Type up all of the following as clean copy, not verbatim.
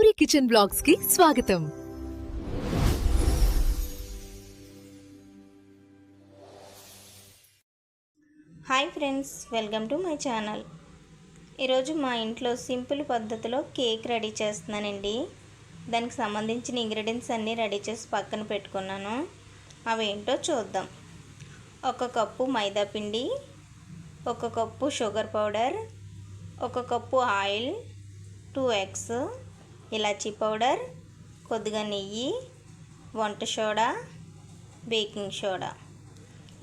Gauri kitchen blogs కి స్వాగతం. Hi friends, welcome to my channel. ఈరోజు మా ఇంట్లో సింపుల్ పద్ధతిలో కేక్ రెడీ చేస్తున్నానండి. దానికి సంబంధించిన ఇంగ్రీడియంట్స్ అన్నీ రెడీ చేసి పక్కన పెట్టుకున్నాను. అవి ఏంటో చూద్దాం. 1 కప్పు మైదా పిండి, 1 cup sugar powder, 1 cup oil, 2 eggs, ఇలాచీ పౌడర్, కొద్దిగా నెయ్యి, వంట సోడా, బేకింగ్ సోడా.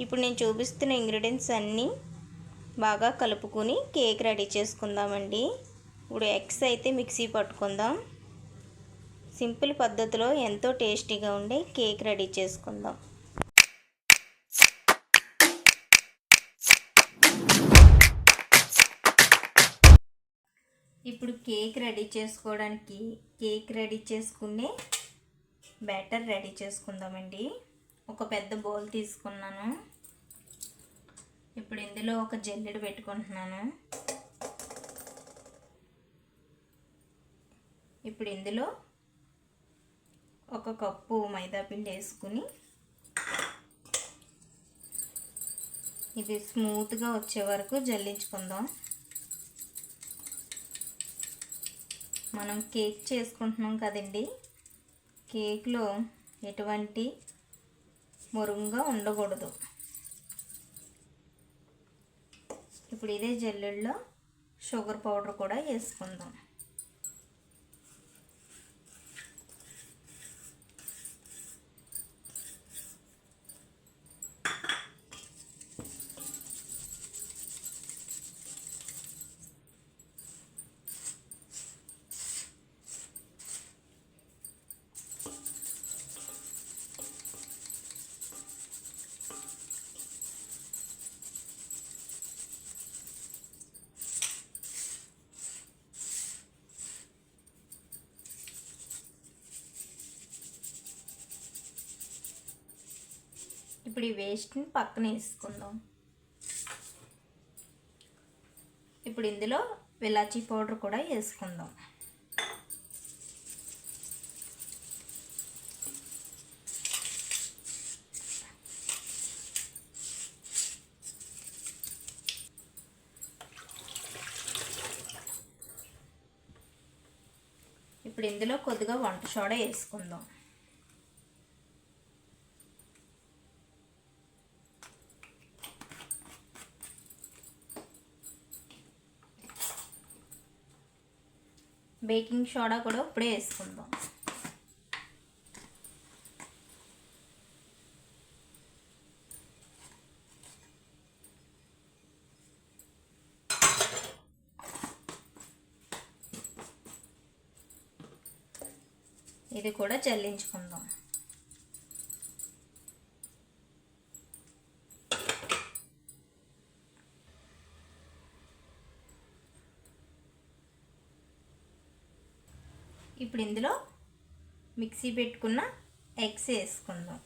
ఇప్పుడు నేను చూపిస్తున్న ఇంగ్రీడియంట్స్ అన్నీ బాగా కలుపుకొని కేక్ రెడీ చేసుకుందామండి. ఇప్పుడు ఎగ్స్ అయితే మిక్సీ పట్టుకుందాం. సింపుల్ పద్ధతిలో ఎంతో టేస్టీగా ఉండే కేక్ రెడీ చేసుకుందాం. ఇప్పుడు కేక్ రెడీ చేసుకోవడానికి కేక్ రెడీ చేసుకునే బ్యాటర్ రెడీ చేసుకుందామండి. ఒక పెద్ద బౌల్ తీసుకున్నాను. ఇప్పుడు ఇందులో ఒక జల్లెడ పెట్టుకుంటున్నాను. ఇప్పుడు ఇందులో 1 కప్పు మైదా పిండి వేసుకుని ఇది స్మూత్గా వచ్చే వరకు జల్లించుకుందాం. మనం కేక్ చేసుకుంటున్నాం కదండి, కేక్లో ఎటువంటి మురుగుగా ఉండకూడదు. ఇప్పుడు ఇదే జల్లెడలో షుగర్ పౌడర్ కూడా వేసుకుందాం. ఇప్పుడు ఈ వేస్ట్ని పక్కన వేసుకుందాం. ఇప్పుడు ఇందులో ఇలాచీ పౌడర్ కూడా వేసుకుందాం. ఇప్పుడు ఇందులో కొద్దిగా వంట సోడా వేసుకుందాం. బేకింగ్ సోడా కూడా ఇప్పుడే వేసుకుందాం. ఇది కూడా చల్లించుకుందాం. ఇప్పుడు ఇందులో మిక్సీ పెట్టుకున్న ఎగ్స్ వేసుకుందాం.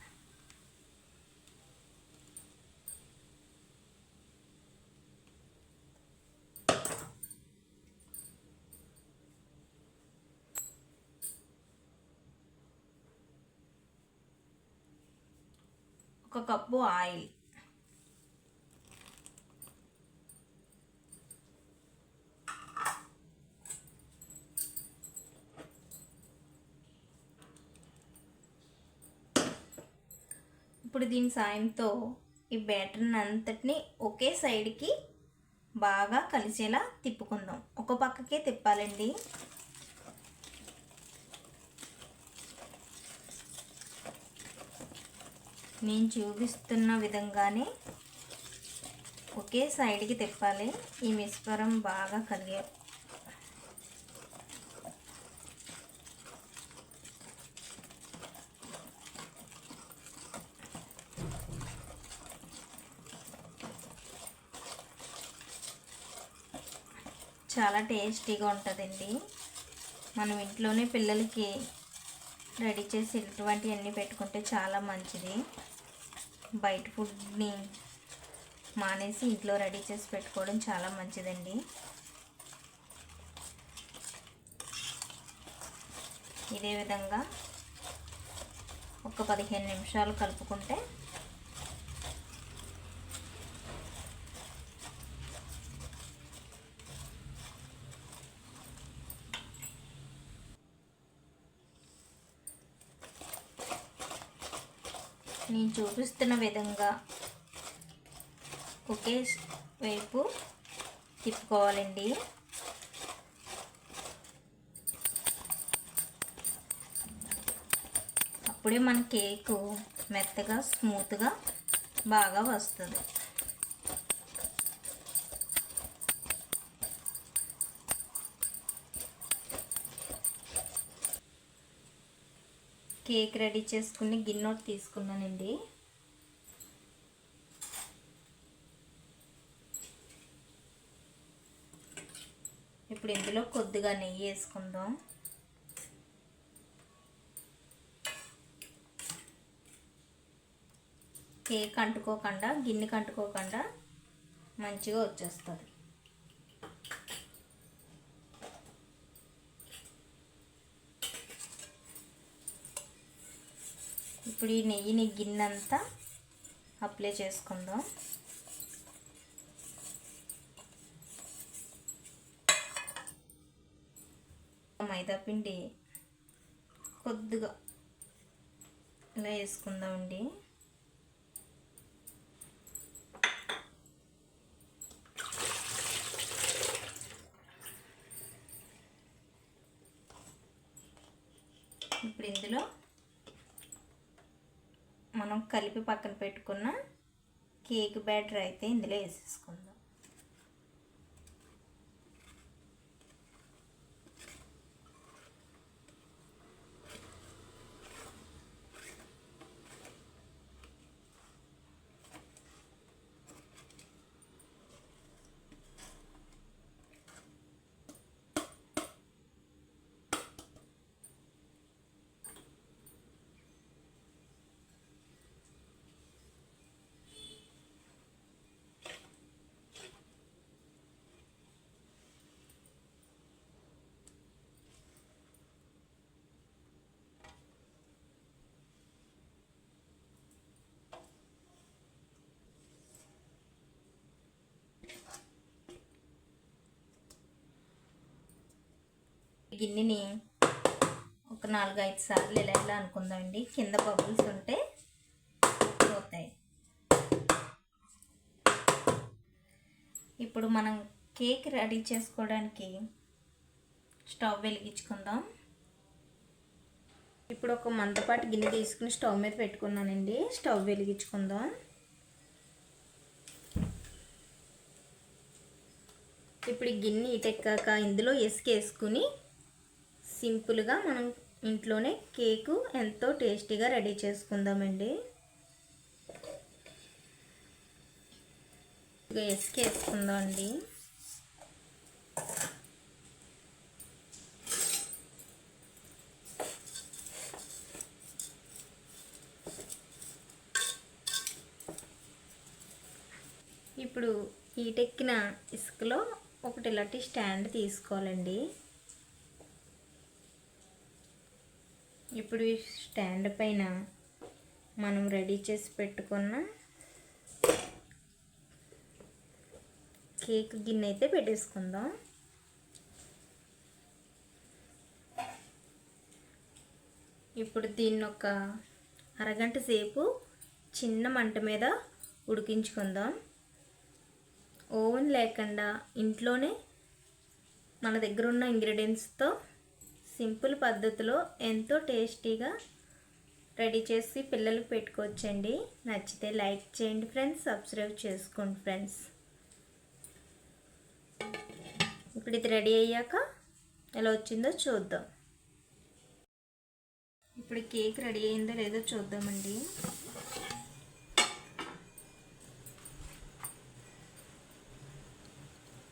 ఒక కప్పు ఆయిల్, ఇప్పుడు దీని సాయంతో ఈ బ్యాటర్ని అంతటిని ఒకే సైడ్కి బాగా కలిసేలా తిప్పుకుందాం. ఒక పక్కకే తిప్పాలండి. నేను చూపిస్తున్న విధంగానే ఒకే సైడ్కి తిప్పాలి. ఈ మిశ్రమం బాగా కలిగే చాలా టేస్టీగా ఉంటుందండి. మనం ఇంట్లోనే పిల్లలకి రెడీ చేసి ఇటువంటివన్నీ పెట్టుకుంటే చాలా మంచిది. బయట ఫుడ్ని మానేసి ఇంట్లో రెడీ చేసి పెట్టుకోవడం చాలా మంచిదండి. ఇదే విధంగా ఒక 15 నిమిషాలు కలుపుకుంటే నేను చూపిస్తున్న విధంగా ఒకే వైపు తిప్పుకోవాలండి. అప్పుడే మన కేకు మెత్తగా స్మూత్గా బాగా వస్తుంది. కేక్ రెడీ చేసుకుని గిన్నె తీసుకున్నానండి. ఇప్పుడు ఇందులో కొద్దిగా నెయ్యి వేసుకుందాం. కేక్ అంటుకోకుండా, గిన్నెకి అంటుకోకుండా మంచిగా వచ్చేస్తుంది. ఇప్పుడు ఈ నెయ్యిని గిన్నెంతా అప్లై చేసుకుందాం. మైదా పిండి కొద్దిగా ఇలా వేసుకుందామండి. ఇప్పుడు ఇందులో మనం కలిపి పక్కన పెట్టుకున్న కేక్ బ్యాటర్ అయితే ఇందులో వేసేసుకుందాం. గిన్నెని ఒక 4-5 సార్లు ఇలా అనుకుందామండి. కింద బబుల్స్ ఉంటే పోతాయి. ఇప్పుడు మనం కేక్ రెడీ చేసుకోవడానికి స్టవ్ వెలిగించుకుందాం. ఇప్పుడు ఒక మందపాటి గిన్నె తీసుకుని స్టవ్ మీద పెట్టుకున్నానండి. స్టవ్ వెలిగించుకుందాం. ఇప్పుడు ఈ గిన్నె ఇటెక్కాక ఇందులో ఇసుక వేసుకుని సింపుల్గా మనం ఇంట్లోనే కేకు ఎంతో టేస్టీగా రెడీ చేసుకుందామండి. ఇసుక వేసుకుందాం అండి. ఇప్పుడు ఈటెక్కిన ఇసుకలో ఒకటి ఇలాంటి స్టాండ్ తీసుకోవాలండి. ఇప్పుడు ఈ స్టాండ్ పైన మనం రెడీ చేసి పెట్టుకున్న కేక్ గిన్నె అయితే పెట్టేసుకుందాం. ఇప్పుడు దీన్ని ఒక అరగంట సేపు చిన్న మంట మీద ఉడికించుకుందాం. ఓవెన్ లేకుండా ఇంట్లోనే మన దగ్గర ఉన్న ఇంగ్రీడియంట్స్తో సింపుల్ పద్ధతిలో ఎంతో టేస్టీగా రెడీ చేసి పిల్లలకు పెట్టుకోవచ్చండి. నచ్చితే లైక్ చేయండి ఫ్రెండ్స్, సబ్స్క్రైబ్ చేసుకోండి ఫ్రెండ్స్. ఇప్పుడు ఇది రెడీ అయ్యాక ఎలా వచ్చిందో చూద్దాం. ఇప్పుడు కేక్ రెడీ అయిందో లేదో చూద్దామండి.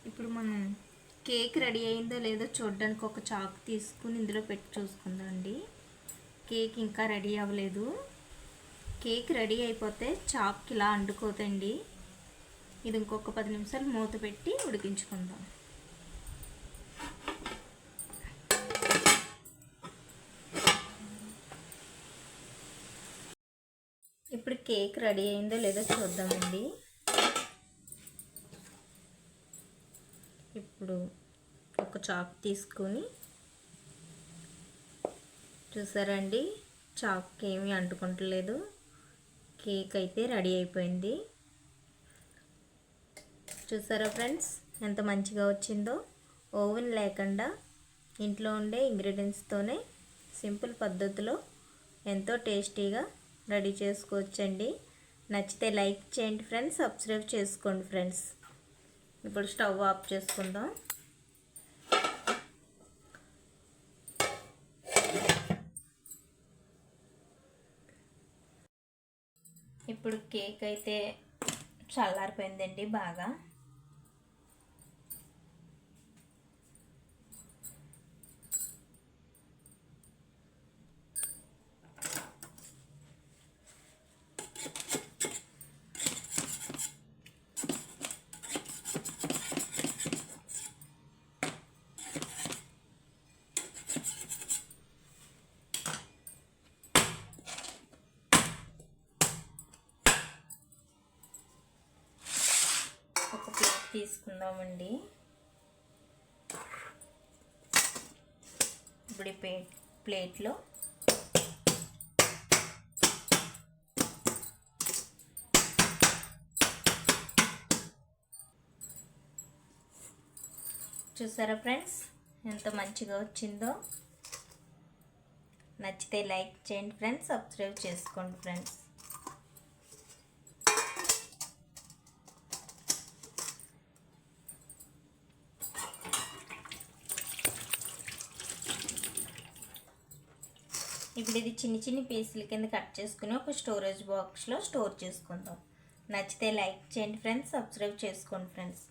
ఇప్పుడు మనం కేక్ రెడీ అయిందో లేదో చూడడానికి ఒక చాకు తీసుకుని ఇందులో పెట్టి చూసుకుందాం అండి. కేక్ ఇంకా రెడీ అవ్వలేదు. కేక్ రెడీ అయిపోతే చాకుకి ఇలా అంటుకోదండి. ఇది ఇంకొక 10 నిమిషాలు మూత పెట్టి ఉడికించుకుందాం. ఇప్పుడు కేక్ రెడీ అయిందో లేదో చూద్దామండి. ఇప్పుడు ఒక చాక్ తీసుకొని చూసారండి, చాక్కి ఏమీ అంటుకుంటలేదు. కేక్ అయితే రెడీ అయిపోయింది. చూసారా ఫ్రెండ్స్ ఎంత మంచిగా వచ్చిందో. ఓవెన్ లేకుండా ఇంట్లో ఉండే ఇంగ్రీడియంట్స్తోనే సింపుల్ పద్ధతిలో ఎంతో టేస్టీగా రెడీ చేసుకోవచ్చండి. నచ్చితే లైక్ చేయండి ఫ్రెండ్స్, సబ్స్క్రైబ్ చేసుకోండి ఫ్రెండ్స్. ఇప్పుడు స్టవ్ ఆఫ్ చేసుకుందాం. ఇప్పుడు కేక్ అయితే చల్లారిపోయిందండి బాగా. ఒక ప్లేట్ తీసుకుందామండి. ఇప్పుడు ఈ ప్లేట్లో చూసారా ఫ్రెండ్స్ ఎంత మంచిగా వచ్చిందో. నచ్చితే లైక్ చేయండి ఫ్రెండ్స్, సబ్స్క్రైబ్ చేసుకోండి ఫ్రెండ్స్. ఇప్పుడు ఇది చిన్ని చిన్ని పీసుల కింద కట్ చేసుకుని ఒక స్టోరేజ్ బాక్స్లో స్టోర్ చేసుకుందాం. నచ్చితే లైక్ చేయండి ఫ్రెండ్స్, సబ్స్క్రైబ్ చేసుకోండి ఫ్రెండ్స్.